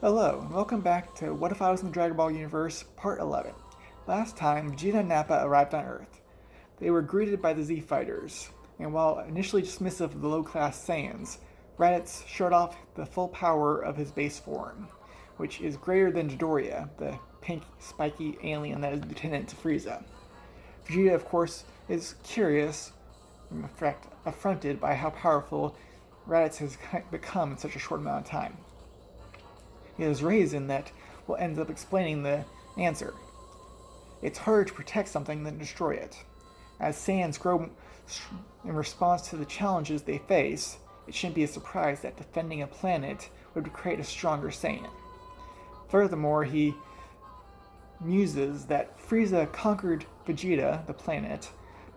Hello, and welcome back to What If I Was in the Dragon Ball Universe, Part 11. Last time, Vegeta and Nappa arrived on Earth. They were greeted by the Z Fighters, and while initially dismissive of the low-class Saiyans, Raditz showed off the full power of his base form, which is greater than Dodoria, the pink, spiky alien that is lieutenant to Frieza. Vegeta, of course, is curious, in fact, affronted by how powerful Raditz has become in such a short amount of time. It is Raisin that will end up explaining the answer. It's harder to protect something than destroy it. As Saiyans grow in response to the challenges they face, it shouldn't be a surprise that defending a planet would create a stronger Saiyan. Furthermore, he muses that Frieza conquered Vegeta, the planet,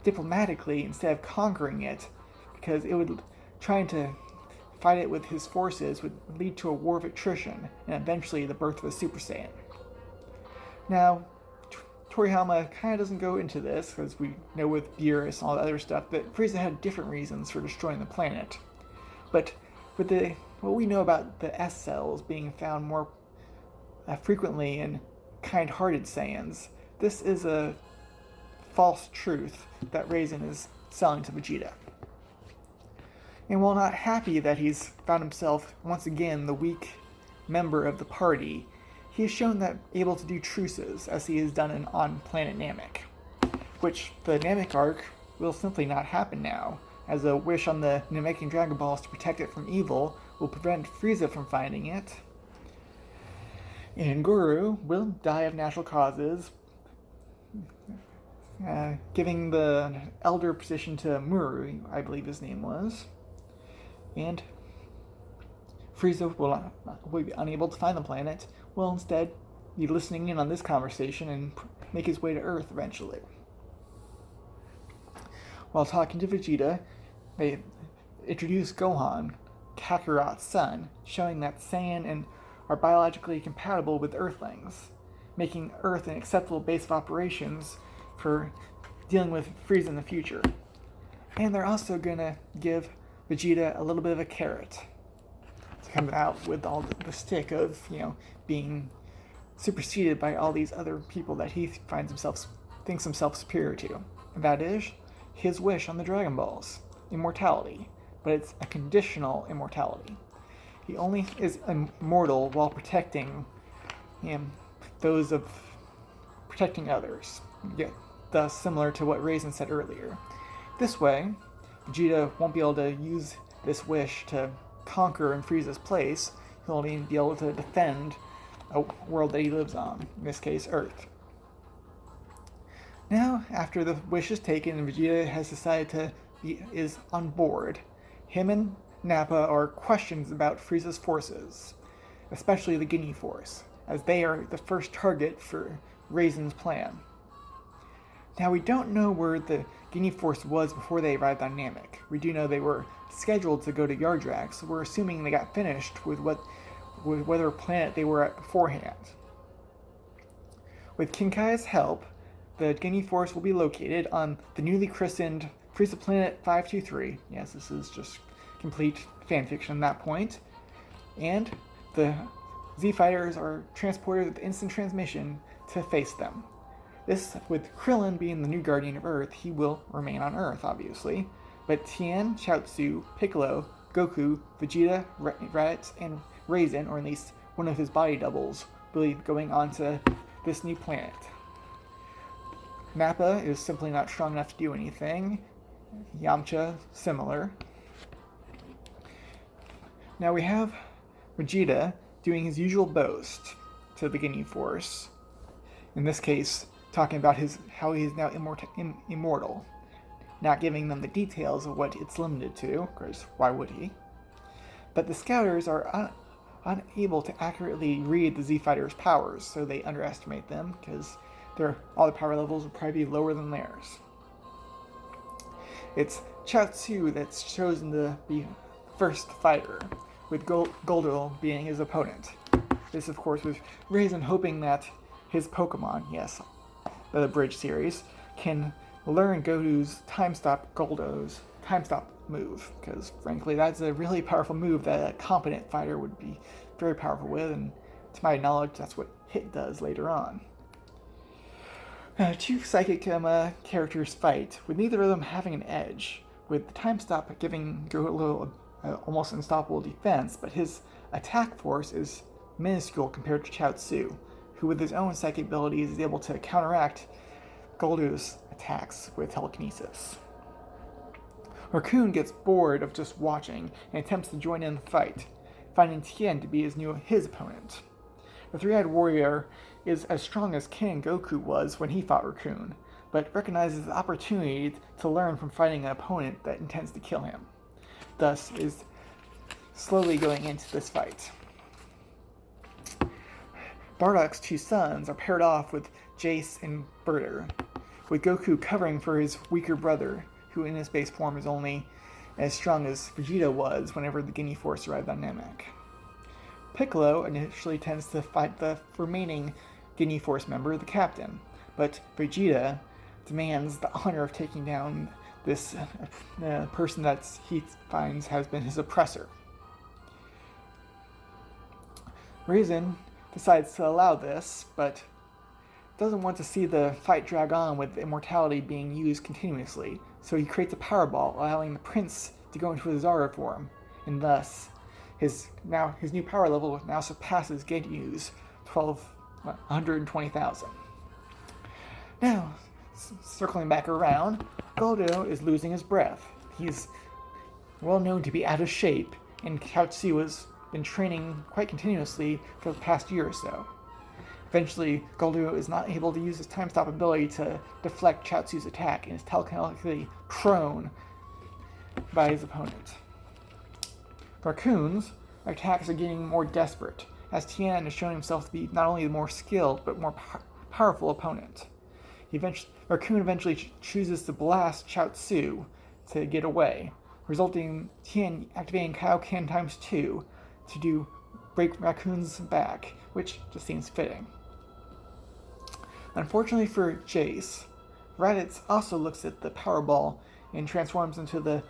diplomatically instead of conquering it, because it would trying to fight it with his forces would lead to a war of attrition and eventually the birth of a Super Saiyan. Now, Toriyama kind of doesn't go into this, because we know with Beerus and all the other stuff that Frieza had different reasons for destroying the planet. But with what we know about the S cells being found more frequently in kind-hearted Saiyans, this is a false truth that Raisin is selling to Vegeta. And while not happy that he's found himself once again the weak member of the party, he has shown that able to do truces as he has done on planet Namek, which the Namek arc will simply not happen now, as a wish on the Namekian Dragon Balls to protect it from evil will prevent Frieza from finding it. And Guru will die of natural causes, giving the elder position to Muru, I believe his name was. And Frieza will be unable to find the planet, will instead be listening in on this conversation and make his way to Earth eventually. While talking to Vegeta, they introduce Gohan, Kakarot's son, showing that Saiyan and are biologically compatible with Earthlings, making Earth an acceptable base of operations for dealing with Frieza in the future. And they're also gonna give Vegeta a little bit of a carrot to come out with all the stick of, being superseded by all these other people that he thinks himself superior to. And that is his wish on the Dragon Balls, immortality. But it's a conditional immortality. He only is immortal while protecting those of protecting others. Thus similar to what Raisin said earlier. This way, Vegeta won't be able to use this wish to conquer in Frieza's place. He'll only be able to defend a world that he lives on, in this case, Earth. Now, after the wish is taken and Vegeta has decided is on board, him and Nappa are questions about Frieza's forces, especially the Ginyu Force, as they are the first target for Raisin's plan. Now, we don't know where the Ginyu Force was before they arrived on Namek. We do know they were scheduled to go to Yardrak, so we're assuming they got finished with whatever planet they were at beforehand. With Kinkai's help, the Ginyu Force will be located on the newly christened Frieza Planet 523. Yes, this is just complete fanfiction at that point. And the Z Fighters are transported with instant transmission to face them. This, with Krillin being the new guardian of Earth, he will remain on Earth, obviously. But Tien, Chaozu, Piccolo, Goku, Vegeta, Raditz, and Raisin, or at least one of his body doubles, will be going on to this new planet. Nappa is simply not strong enough to do anything. Yamcha, similar. Now we have Vegeta doing his usual boast to the Ginyu Force. In this case, talking about how he is now immortal, not giving them the details of what it's limited to, because why would he? But the Scouters are unable to accurately read the Z Fighters' powers, so they underestimate them, because all the power levels would probably be lower than theirs. It's Chaozu that's chosen to be first fighter, with Goldo being his opponent. This, of course, with Raisin hoping that his Pokemon, yes, the Bridge series, can learn Goldo's time stop move, because frankly that's a really powerful move that a competent fighter would be very powerful with, and To my knowledge, that's what Hit does later on. Two psychic characters fight, with neither of them having an edge, with the time stop giving Golo almost unstoppable defense, but his attack force is minuscule compared to Chaozu, who with his own psychic abilities is able to counteract Goldo's attacks with telekinesis. Raccoon gets bored of just watching and attempts to join in the fight, finding Tien to be his opponent. The three-eyed warrior is as strong as King Goku was when he fought Raccoon, but recognizes the opportunity to learn from fighting an opponent that intends to kill him. Thus is slowly going into this fight. Bardock's two sons are paired off with Jace and Berter, with Goku covering for his weaker brother, who in his base form is only as strong as Vegeta was whenever the Ginyu Force arrived on Namek. Piccolo initially tends to fight the remaining Ginyu Force member, the Captain, but Vegeta demands the honor of taking down this person that he finds has been his oppressor. Raisin decides to allow this, but doesn't want to see the fight drag on with immortality being used continuously, so he creates a power ball, allowing the prince to go into his Zara form, and thus his new power level now surpasses Ginyu's 120,000. Now, circling back around, Goldo is losing his breath. He's well known to be out of shape, and Chaozu has been training quite continuously for the past year or so. Eventually, Goldo is not able to use his time stop ability to deflect Chaozu's attack and is telekinetically prone by his opponent. Raccoon's attacks are getting more desperate, as Tien has shown himself to be not only the more skilled but more powerful opponent. Raccoon eventually chooses to blast Chaozu to get away, resulting in Tien activating Kaioken times 2 to break Raccoon's back, which just seems fitting. Unfortunately for Jace, Raditz also looks at the Power Ball and transforms into the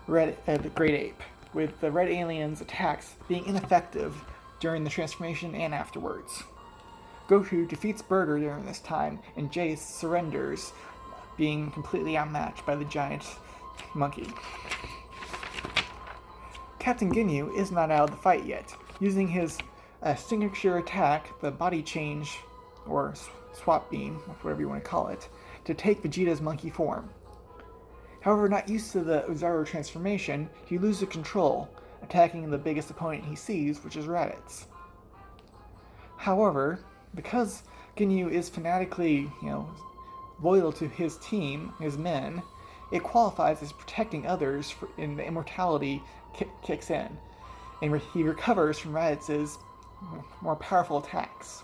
Great Ape, with the Red Alien's attacks being ineffective during the transformation and afterwards. Goku defeats Burger during this time, and Jace surrenders, being completely outmatched by the giant monkey. Captain Ginyu is not out of the fight yet, using his signature attack, the body change, or swap beam, whatever you want to call it, to take Vegeta's monkey form. However, not used to the Ozaru transformation, he loses control, attacking the biggest opponent he sees, which is Raditz. However, because Ginyu is fanatically, loyal to his team, his men, it qualifies as protecting others and the immortality kicks in, and he recovers from Raditz's more powerful attacks.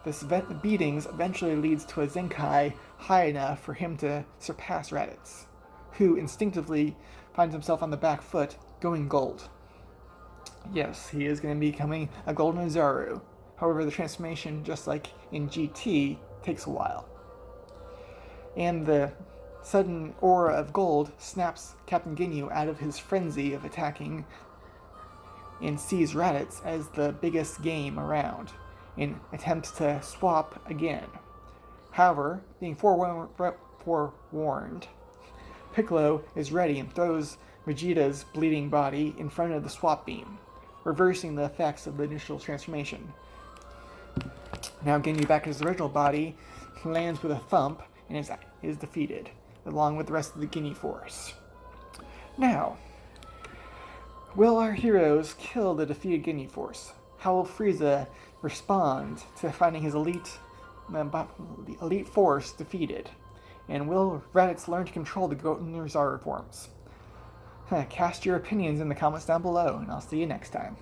This beatings eventually leads to a Zenkai high enough for him to surpass Raditz, who instinctively finds himself on the back foot, going gold. Yes, he is going to be becoming a Golden Ozaru. However, the transformation, just like in GT, takes a while. And the sudden aura of gold snaps Captain Ginyu out of his frenzy of attacking and sees Raditz as the biggest game around, and attempts to swap again. However, being forewarned, Piccolo is ready and throws Vegeta's bleeding body in front of the swap beam, reversing the effects of the initial transformation. Now Ginyu, back in his original body, lands with a thump and is defeated, along with the rest of the Ginyu Force. Now, will our heroes kill the defeated Ginyu Force? How will Frieza respond to finding his elite force defeated? And will Raditz learn to control the Golden Ozaru forms? Cast your opinions in the comments down below, and I'll see you next time.